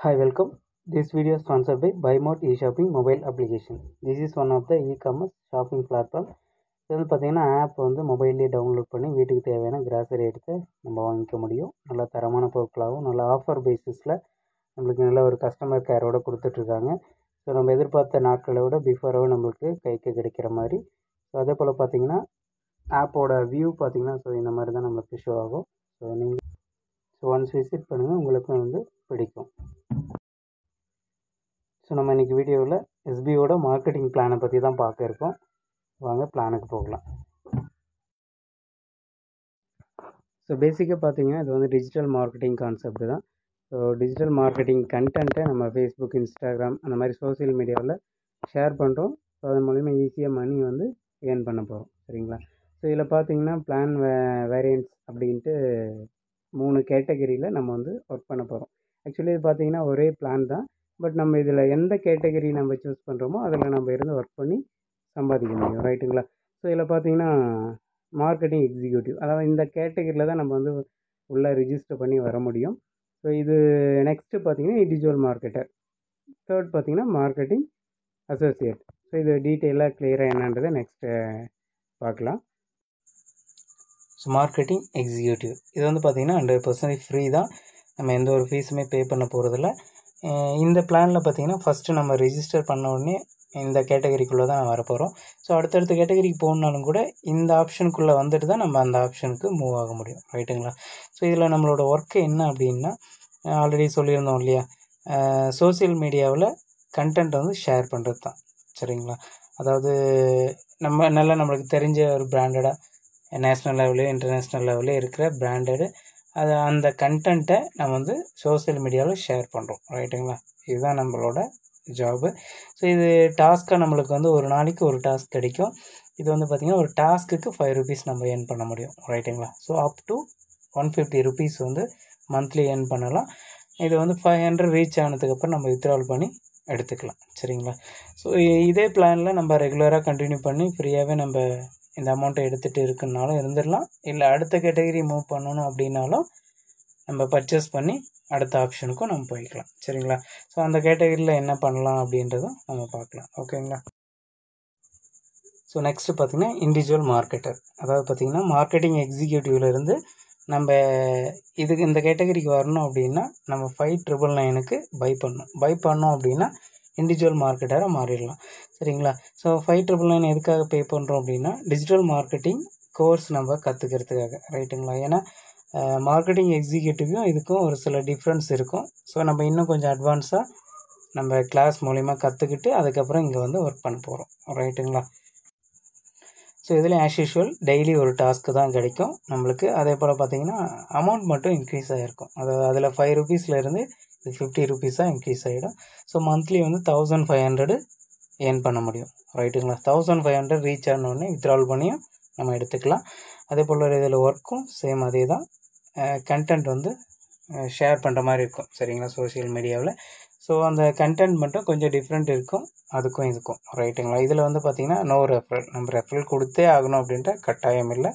Hi, welcome. This video is sponsored by BuyMart e-shopping mobile application. This is one of the e-commerce shopping platform. இது வந்து பார்த்தீங்கன்னா app வந்து மொபைல்லேயே download பண்ணி வீட்டுக்கு தேவையான கிராசரி எடுத்து நம்ம வாங்கிக்க முடியும். நல்ல தரமான பொருட்களாகவும் நல்ல ஆஃபர் பேசிஸில் நம்மளுக்கு நல்ல ஒரு கஸ்டமர் கேரோட கொடுத்துட்ருக்காங்க. ஸோ நம்ம எதிர்பார்த்த நாட்களை விட பிஃபோராகவே நம்மளுக்கு கைக்கு கிடைக்கிற மாதிரி. ஸோ அதே போல் பார்த்தீங்கன்னா ஆப்போட வியூ பார்த்தீங்கன்னா ஸோ இந்த மாதிரி தான் நம்மளுக்கு ஷோ ஆகும். ஸோ நீங்கள் ஒன்ஸ் விசிட் பண்ணுங்கள், உங்களுக்கும் வந்து பிடிக்கும். ஸோ நம்ம இன்றைக்கி வீடியோவில் எஸ்பியோட மார்க்கெட்டிங் பிளானை பற்றி தான் பார்க்க இருக்கோம். வாங்க பிளானுக்கு போகலாம். ஸோ பேசிக்காக பார்த்தீங்கன்னா இது வந்து டிஜிட்டல் மார்க்கெட்டிங் கான்செப்ட் தான். ஸோ டிஜிட்டல் மார்க்கெட்டிங் கண்டென்ட்டை நம்ம ஃபேஸ்புக், இன்ஸ்டாகிராம் அந்த மாதிரி சோசியல் மீடியாவில் ஷேர் பண்ணுறோம். ஸோ அது மூலிமா ஈஸியாக மணி வந்து ஏர்ன் பண்ண போகிறோம். சரிங்களா? ஸோ இதில் பார்த்தீங்கன்னா பிளான் வேரியன்ட்ஸ் அப்படின்ட்டு 3 கேட்டகரியில் நம்ம வந்து ஒர்க் பண்ண போகிறோம். ஆக்சுவலி இது பார்த்தீங்கன்னா ஒரே பிளான் தான். பட் நம்ம இதில் எந்த கேட்டகரி நம்ம சூஸ் பண்ணுறோமோ அதில் நம்ம இருந்து ஒர்க் பண்ணி சம்பாதிக்க முடியும். ரைட்டுங்களா? ஸோ இதில் பார்த்தீங்கன்னா மார்க்கெட்டிங் எக்ஸிக்யூட்டிவ், அதாவது இந்த கேட்டகரியில் தான் நம்ம வந்து உள்ளே ரிஜிஸ்டர் பண்ணி வர முடியும். ஸோ இது நெக்ஸ்ட்டு பார்த்தீங்கன்னா இண்டிவிஜுவல் மார்க்கெட்டர், தேர்ட் பார்த்தீங்கன்னா மார்க்கெட்டிங் அசோசியேட். ஸோ இது டீட்டெயிலாக கிளியராக என்னன்றதை நெக்ஸ்ட்டு பார்க்கலாம். ஸோ மார்க்கெட்டிங் எக்ஸிக்யூட்டிவ் இது வந்து பார்த்திங்கன்னா 100% ஃப்ரீ தான். நம்ம எந்த ஒரு ஃபீஸுமே பே பண்ண போகிறதில்ல. இந்த பிளானில் பார்த்திங்கன்னா ஃபஸ்ட்டு நம்ம ரிஜிஸ்டர் பண்ண உடனே இந்த கேட்டகரிக்குள்ளே தான் வர போகிறோம். ஸோ அடுத்தடுத்த கேட்டகரிக்கு போகணுன்னாலும் கூட இந்த ஆப்ஷனுக்குள்ளே வந்துட்டு தான் நம்ம அந்த ஆப்ஷனுக்கு மூவ் ஆக முடியும். ரைட்டுங்களா? ஸோ இதில் நம்மளோட ஒர்க்கு என்ன அப்படின்னா, ஆல்ரெடி சொல்லியிருந்தோம் இல்லையா, சோசியல் மீடியாவில் கண்டென்ட் வந்து ஷேர் பண்ணுறது தான். சரிங்களா? அதாவது நம்மளுக்கு தெரிஞ்ச ஒரு பிராண்டடாக நேஷ்னல் லெவலு, இன்டர்நேஷ்னல் லெவலு இருக்கிற பிராண்டடு அந்த கண்டென்ட்டை நம்ம வந்து சோசியல் மீடியாவில் ஷேர் பண்ணுறோம். ரைட்டுங்களா? இதுதான் நம்மளோட ஜாபு. ஸோ இது டாஸ்க்காக நம்மளுக்கு வந்து ஒரு நாளைக்கு ஒரு டாஸ்க் கிடைக்கும். இது வந்து பார்த்திங்கன்னா ஒரு டாஸ்க்குக்கு 5 rupees நம்ம ஏர்ன் பண்ண முடியும். ரைட்டுங்களா? ஸோ அப் டு 150 rupees வந்து மந்த்லி ஏர்ன் பண்ணலாம். இது வந்து 500 ரீச் ஆனதுக்கப்புறம் நம்ம வித்ட்ரால் பண்ணி எடுத்துக்கலாம். சரிங்களா? ஸோ இதே பிளானில் நம்ம ரெகுலராக கண்டினியூ பண்ணி ஃப்ரீயாகவே நம்ம இந்த அமௌண்ட்டை எடுத்துகிட்டு இருக்குன்னாலும் இருந்துடலாம். இல்லை அடுத்த கேட்டகரி மூவ் பண்ணணும் அப்படின்னாலும் நம்ம பர்ச்சேஸ் பண்ணி அடுத்த ஆப்ஷனுக்கும் நம்ம போய்க்கலாம். சரிங்களா? ஸோ அந்த கேட்டகரியில் என்ன பண்ணலாம் அப்படின்றதும் நம்ம பார்க்கலாம். ஓகேங்களா? ஸோ நெக்ஸ்ட்டு பார்த்திங்கன்னா இண்டிவிஜுவல் மார்க்கெட்டர், அதாவது பார்த்திங்கன்னா மார்க்கெட்டிங் எக்ஸிக்யூட்டிவ்லேருந்து நம்ம இந்த கேட்டகரிக்கு வரணும் அப்படின்னா நம்ம 5999க்கு பை பண்ணோம் அப்படின்னா இண்டிவிஜுவல் மார்க்கெட்டராக மாறிடலாம். சரிங்களா? ஸோ 5999 எதுக்காக பே பண்ணுறோம் அப்படின்னா டிஜிட்டல் மார்க்கெட்டிங் கோர்ஸ் நம்ம கற்றுக்கிறதுக்காக. ரைட்டுங்களா? ஏன்னா மார்க்கெட்டிங் எக்ஸிக்யூட்டிவும் இதுக்கும் ஒரு சில டிஃப்ரென்ஸ் இருக்கும். ஸோ நம்ம இன்னும் கொஞ்சம் அட்வான்ஸாக நம்ம கிளாஸ் மூலிமா கற்றுக்கிட்டு அதுக்கப்புறம் இங்கே வந்து ஒர்க் பண்ண போகிறோம். ரைட்டுங்களா? ஸோ இதில் ஆஸ் யூஷுவல் டெய்லி ஒரு டாஸ்க்கு தான் கிடைக்கும் நம்மளுக்கு. அதே போல் பார்த்திங்கன்னா அமௌண்ட் மட்டும் இன்க்ரீஸ் ஆகிருக்கும். அதாவது அதில் 5 rupeesலேருந்து இது 50 rupees இன்க்ரீஸ் ஆகிடும். ஸோ மந்த்லி வந்து 1500 ஏர்ன் பண்ண முடியும். ரைட்டுங்களா? 1500 ரீச் ஆனோடனே வித்ட்ரால் பண்ணியும் நம்ம எடுத்துக்கலாம். அதே போல் இதில் ஒர்க்கும் சேம் அதே தான். கண்டென்ட் வந்து ஷேர் பண்ணுற மாதிரி இருக்கும். சரிங்களா? சோஷியல் மீடியாவில். ஸோ அந்த கண்டென்ட் மட்டும் கொஞ்சம் டிஃப்ரெண்ட் இருக்கும் அதுக்கும் இதுக்கும். ரைட்டுங்களா? இதில் வந்து பார்த்திங்கன்னா நோ ரெஃபரல், நம்ம ரெஃபரல் கொடுத்தே ஆகணும் அப்படின்ற கட்டாயம் இல்லை.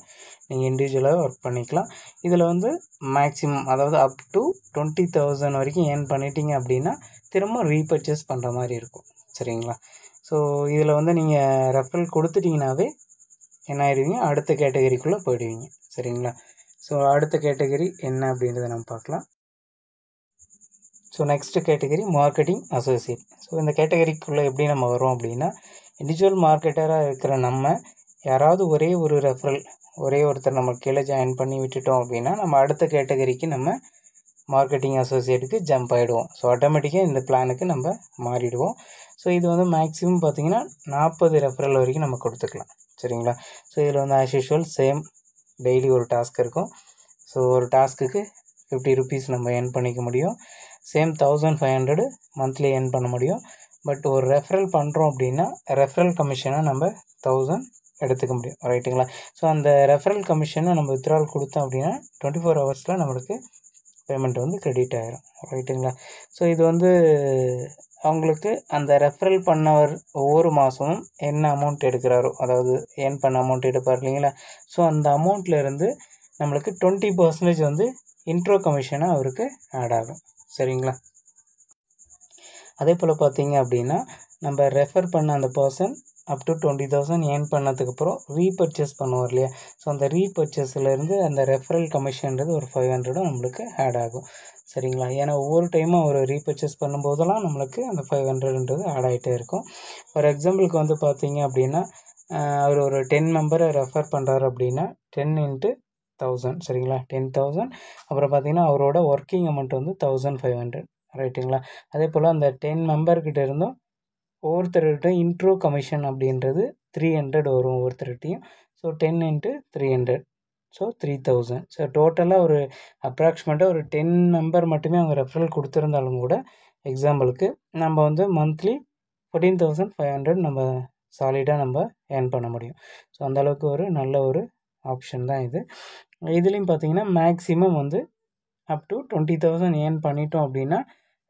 நீங்கள் இண்டிவிஜுவலாக ஒர்க் பண்ணிக்கலாம். இதில் வந்து மேக்ஸிமம் அதாவது அப் டு 20,000 வரைக்கும் ஏர்ன் பண்ணிட்டீங்க அப்படின்னா திரும்ப ரீபர்ச்சேஸ் பண்ணுற மாதிரி இருக்கும். சரிங்களா? ஸோ இதில் வந்து நீங்கள் ரெஃபரல் கொடுத்துட்டிங்கனாவே என்ன ஆயிடுவீங்க, அடுத்த கேட்டகரிக்குள்ளே போயிடுவீங்க. சரிங்களா? ஸோ அடுத்த கேட்டகரி என்ன அப்படின்றத நம்ம பார்க்கலாம். So next category marketing associate. So இந்த கேட்டகரிக்குள்ளே எப்படி நம்ம வரோம் அப்படின்னா, இண்டிவிஜுவல் மார்க்கெட்டராக இருக்கிற நம்ம யாராவது ஒரே ஒரு ரெஃபரல், ஒரே ஒருத்தர் நம்ம கீழே ஜாயின் பண்ணி விட்டுட்டோம் அப்படின்னா நம்ம அடுத்த கேட்டகரிக்கு நம்ம மார்க்கெட்டிங் அசோசியேட்டுக்கு ஜம்ப் ஆகிடுவோம். ஸோ ஆட்டோமேட்டிக்காக இந்த பிளானுக்கு நம்ம மாறிடுவோம். ஸோ இது வந்து மேக்ஸிமம் பார்த்திங்கன்னா 40 ரெஃபரல் வரைக்கும் நம்ம கொடுத்துக்கலாம். சரிங்களா? ஸோ இதில் வந்து ஆஸ் யூஷுவல் சேம் டெய்லி ஒரு டாஸ்க் இருக்கும். ஸோ ஒரு டாஸ்க்குக்கு 50 rupees நம்ம ஏர்ன் பண்ணிக்க முடியும். சேம் 1500 மந்த்லி ஏர்ன் பண்ண முடியும். பட் ஒரு ரெஃபரல் பண்ணுறோம் அப்படின்னா ரெஃபரல் கமிஷனை நம்ம 1000 எடுத்துக்க முடியும். ரைட்டுங்களா? ஸோ அந்த ரெஃபரல் கமிஷனை நம்ம வித்ட்ரால் கொடுத்தோம் அப்படின்னா 24 hours நம்மளுக்கு பேமெண்ட் வந்து கிரெடிட் ஆகிரும். ரைட்டுங்களா? ஸோ இது வந்து அவங்களுக்கு அந்த ரெஃபரல் பண்ணவர் ஒவ்வொரு மாதமும் என்ன அமௌண்ட் எடுக்கிறாரோ, அதாவது ஏர்ன் பண்ண அமௌண்ட் எடுப்பார் இல்லைங்களா? ஸோ அந்த அமௌண்ட்லேருந்து நம்மளுக்கு 20% வந்து இன்ட்ரோ கமிஷனாக அவருக்கு ஆட் ஆகும். சரிங்களா? அதே போல் பார்த்தீங்க அப்படின்னா நம்ம ரெஃபர் பண்ண அந்த பர்சன் அப் டு 20,000 ஏர்ன் பண்ணதுக்கப்புறம் ரீபர்ச்சேஸ் பண்ணுவார் இல்லையா? ஸோ அந்த ரீபர்ச்சேஸ்லேருந்து அந்த ரெஃபரல் கமிஷன்றது ஒரு 500 நம்மளுக்கு ஆட் ஆகும். சரிங்களா? ஏன்னா ஒவ்வொரு டைமும் அவர் ரீபர்ச்சேஸ் பண்ணும்போதெல்லாம் நம்மளுக்கு அந்த 500ன்றது ஆட் ஆகிட்டே இருக்கும். ஃபார் எக்ஸாம்பிளுக்கு வந்து பார்த்தீங்க அப்படின்னா அவர் ஒரு 10 மெம்பரை ரெஃபர் பண்ணுறாரு அப்படின்னா 10 × 1000 சரிங்களா? 10,000. அப்புறம் பார்த்தீங்கன்னா அவரோட ஒர்க்கிங் அமௌண்ட் வந்து 1,500 ரைட்டுங்களா? அதே போல் அந்த 10 மெம்பர்கிட்ட இருந்தும் ஒவ்வொருத்தர்கிட்ட இன்ட்ரோ கமிஷன் அப்படின்றது 300 வரும் ஒவ்வொருத்தர்கிட்டையும். So 10 × 300 so 3,000. ஸோ டோட்டலாக ஒரு அப்ராக்சிமேட்டாக ஒரு 10 மெம்பர் மட்டுமே அவங்க ரெஃபரல் கொடுத்துருந்தாலும் கூட எக்ஸாம்பிளுக்கு நம்ம வந்து மந்த்லி 14,500 நம்ம சாலிடாக நம்ம ஏர்ன் பண்ண முடியும். ஸோ அந்தளவுக்கு ஒரு நல்ல ஒரு ஆப்ஷன் தான் இது. இதுலேயும் பார்த்தீங்கன்னா மேக்ஸிமம் வந்து அப் டு 20,000 ஏர்ன் பண்ணிட்டோம் அப்படின்னா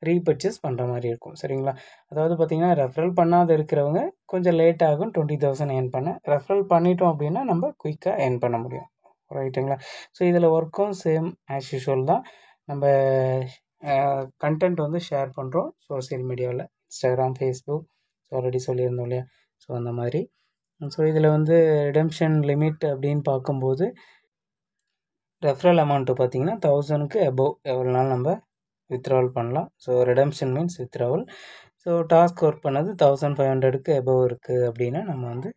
ரீபர்ச்சேஸ் பண்ணுற மாதிரி இருக்கும். சரிங்களா? அதாவது பார்த்தீங்கன்னா ரெஃபரல் பண்ணாத இருக்கிறவங்க கொஞ்சம் லேட் ஆகும் 20,000 ஏர்ன் பண்ண. ரெஃபரல் பண்ணிட்டோம் அப்படின்னா நம்ம குயிக்காக ஏர்ன் பண்ண முடியும். ரைட்டுங்களா? ஸோ இதில் ஒர்க்கும் சேம் ஆஸ் யூஷுவல் தான். நம்ம கண்டென்ட் வந்து ஷேர் பண்ணுறோம் சோசியல் மீடியாவில், இன்ஸ்டாகிராம், ஃபேஸ்புக். ஸோ ஆல்ரெடி சொல்லியிருந்தோம் இல்லையா? ஸோ அந்த மாதிரி. ஸோ இதில் வந்து ரிடெம்ஷன் லிமிட் அப்படின்னு பார்க்கும்போது ரெஃபரல் அமௌண்ட்டு பார்த்தீங்கன்னா 1000க்கு அபோவ் எவ்வளோ நாள் நம்ம வித்ட்ராவல் பண்ணலாம். So redemption means withdrawal. So task work பண்ணது 1,500க்கு அபோவ் இருக்குது அப்படின்னா நம்ம வந்து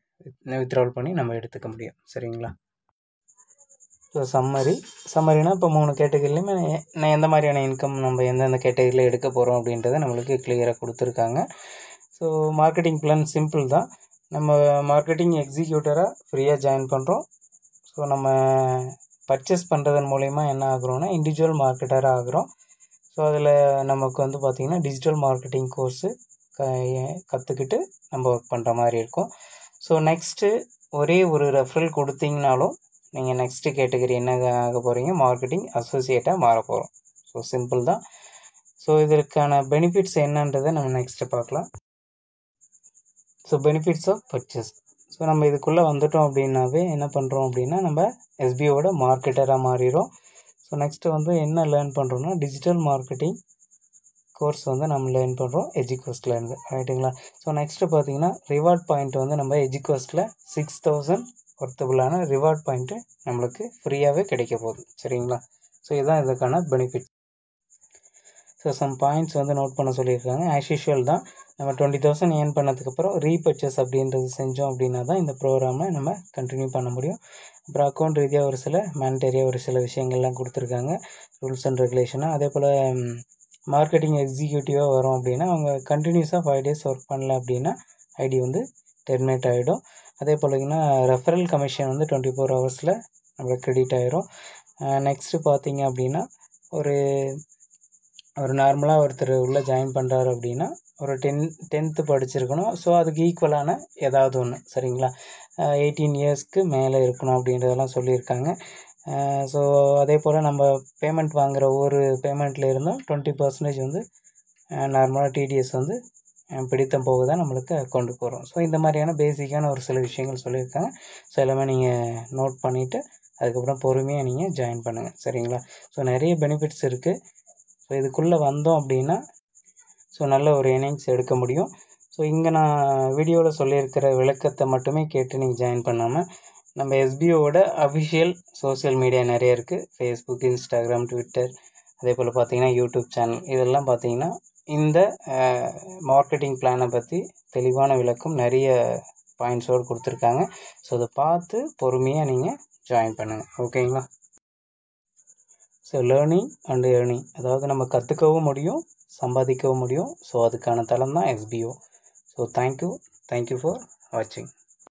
வித்ட்ராவல் பண்ணி நம்ம எடுத்துக்க முடியும். சரிங்களா? ஸோ சம்மரினா இப்போ 3 கேட்டகரிலையுமே நான் எந்த மாதிரியான இன்கம் நம்ம எந்தெந்த கேட்டகரியில் எடுக்க போகிறோம் அப்படின்றத நம்மளுக்கு கிளியராக கொடுத்துருக்காங்க. ஸோ மார்க்கெட்டிங் பிளான் சிம்பிள் தான். நம்ம மார்க்கெட்டிங் எக்ஸிக்யூட்டராக ஃப்ரீயாக ஜாயின் பண்ணுறோம். ஸோ நம்ம பர்ச்சேஸ் பண்ணுறதன் மூலிமா என்ன ஆகுறோன்னா இண்டிவிஜுவல் மார்க்கெட்டராக ஆகிறோம். ஸோ அதில் நமக்கு வந்து பார்த்திங்கன்னா டிஜிட்டல் மார்க்கெட்டிங் கோர்ஸு கற்றுக்கிட்டு நம்ம ஒர்க் பண்ணுற மாதிரி இருக்கும். ஸோ நெக்ஸ்ட்டு ஒரே ஒரு ரெஃபரல் கொடுத்தீங்கனாலும் நீங்கள் நெக்ஸ்ட்டு கேட்டகரி என்ன ஆக போகிறீங்க? மார்க்கெட்டிங் அசோசியேட்டாக மாற போகிறோம். ஸோ சிம்பிள் தான். ஸோ இதற்கான பெனிஃபிட்ஸ் என்னன்றதை நம்ம நெக்ஸ்ட்டு பார்க்கலாம். So benefits of purchase. So நம்ம இதுக்குள்ளே வந்துட்டோம் அப்படின்னாவே என்ன பண்ணுறோம் அப்படின்னா நம்ம எஸ்பிஓட மார்க்கெட்டராக மாறிடும். ஸோ நெக்ஸ்ட்டு வந்து என்ன லேர்ன் பண்ணுறோன்னா டிஜிட்டல் மார்க்கெட்டிங் கோர்ஸ் வந்து நம்ம லேர்ன் பண்ணுறோம் எஜுகோஸ்ட்லேருந்து. ரைட்டுங்களா? ஸோ நெக்ஸ்ட்டு பார்த்தீங்கன்னா ரிவார்ட் பாயிண்ட் வந்து நம்ம எஜுகோஸ்ட்டில் 6,000 ஒர்த்தபுளான ரிவார்ட் பாயிண்ட்டு நம்மளுக்கு ஃப்ரீயாகவே கிடைக்க போகுது. சரிங்களா? ஸோ இதுதான் இதுக்கான பெனிஃபிட். ஸோ சம் பாயிண்ட்ஸ் வந்து நோட் பண்ண சொல்லியிருக்காங்க. ஆஸ் யூஷுவல் தான். நம்ம 20,000 ஏர்ன் பண்ணதுக்கப்புறம் ரீபர்ச்சேஸ் அப்படின்றது செஞ்சோம் அப்படின்னா தான் இந்த ப்ரோக்ராமை நம்ம கண்டினியூ பண்ண முடியும். அப்புறம் அக்கௌண்ட் ரீதியாக ஒரு சில மேண்டேரியாக ஒரு சில விஷயங்கள்லாம் கொடுத்துருக்காங்க, ரூல்ஸ் அண்ட் ரெகுலேஷனாக. அதே போல் மார்க்கெட்டிங் எக்ஸிக்யூட்டிவாக வரோம் அப்படின்னா அவங்க கண்டினியூஸாக 5 days ஒர்க் பண்ணல அப்படின்னா ஐடி வந்து டெர்மினேட் ஆகிடும். அதே போலங்கன்னா ரெஃபரல் கமிஷன் வந்து 24 hours நம்மளுக்கு கிரெடிட் ஆகிரும். நெக்ஸ்ட்டு பார்த்தீங்க அப்படின்னா ஒரு நார்மலாக ஒருத்தர் உள்ளே ஜாயின் பண்ணுறாரு அப்படின்னா ஒரு 10th படிச்சிருக்கணும். ஸோ அதுக்கு ஈக்குவலான ஏதாவது ஒன்று. சரிங்களா? 18 yearsக்கு மேலே இருக்கணும் அப்படின்றதெல்லாம் சொல்லியிருக்காங்க. ஸோ அதே போல் நம்ம பேமெண்ட் வாங்குகிற ஒவ்வொரு பேமெண்ட்டில் இருந்தும் 20% வந்து நார்மலாக டிடிஎஸ் வந்து பிடித்தம் போக தான் நம்மளுக்கு அக்கௌண்ட்டுக்கு வரும். ஸோ இந்த மாதிரியான பேசிக்கான ஒரு சில விஷயங்கள் சொல்லியிருக்காங்க. ஸோ எல்லாமே நீங்கள் நோட் பண்ணிவிட்டு அதுக்கப்புறம் பொறுமையாக நீங்கள் ஜாயின் பண்ணுங்கள். சரிங்களா? ஸோ நிறைய பெனிஃபிட்ஸ் இருக்குது. ஸோ இதுக்குள்ளே வந்தோம் அப்படின்னா ஸோ நல்ல ஒரு ஏர்னிங்ஸ் எடுக்க முடியும். ஸோ இங்கே நான் வீடியோவில் சொல்லியிருக்கிற விளக்கத்தை மட்டுமே கேட்டு நீங்கள் ஜாயின் பண்ணாமல் நம்ம எஸ்பிஓவோட அஃபிஷியல் சோசியல் மீடியா நிறைய இருக்குது. ஃபேஸ்புக், இன்ஸ்டாகிராம், ட்விட்டர், அதே போல் பார்த்தீங்கன்னா யூடியூப் சேனல், இதெல்லாம் பார்த்தீங்கன்னா இந்த மார்க்கெட்டிங் பிளானை பற்றி தெளிவான விளக்கம் நிறைய பாயிண்ட்ஸோடு கொடுத்துருக்காங்க. ஸோ அதை பார்த்து பொறுமையாக நீங்கள் ஜாயின் பண்ணுங்கள். ஓகேங்களா? ஸோ லேர்னிங் அண்ட் ஏர்னிங், அதாவது நம்ம கற்றுக்கவும் முடியும், சம்பாதிக்கவும் முடியும். ஸோ அதுக்கான தளம் தான் எஸ்பிஓ. ஸோ தேங்க்யூ ஃபார் வாட்சிங்.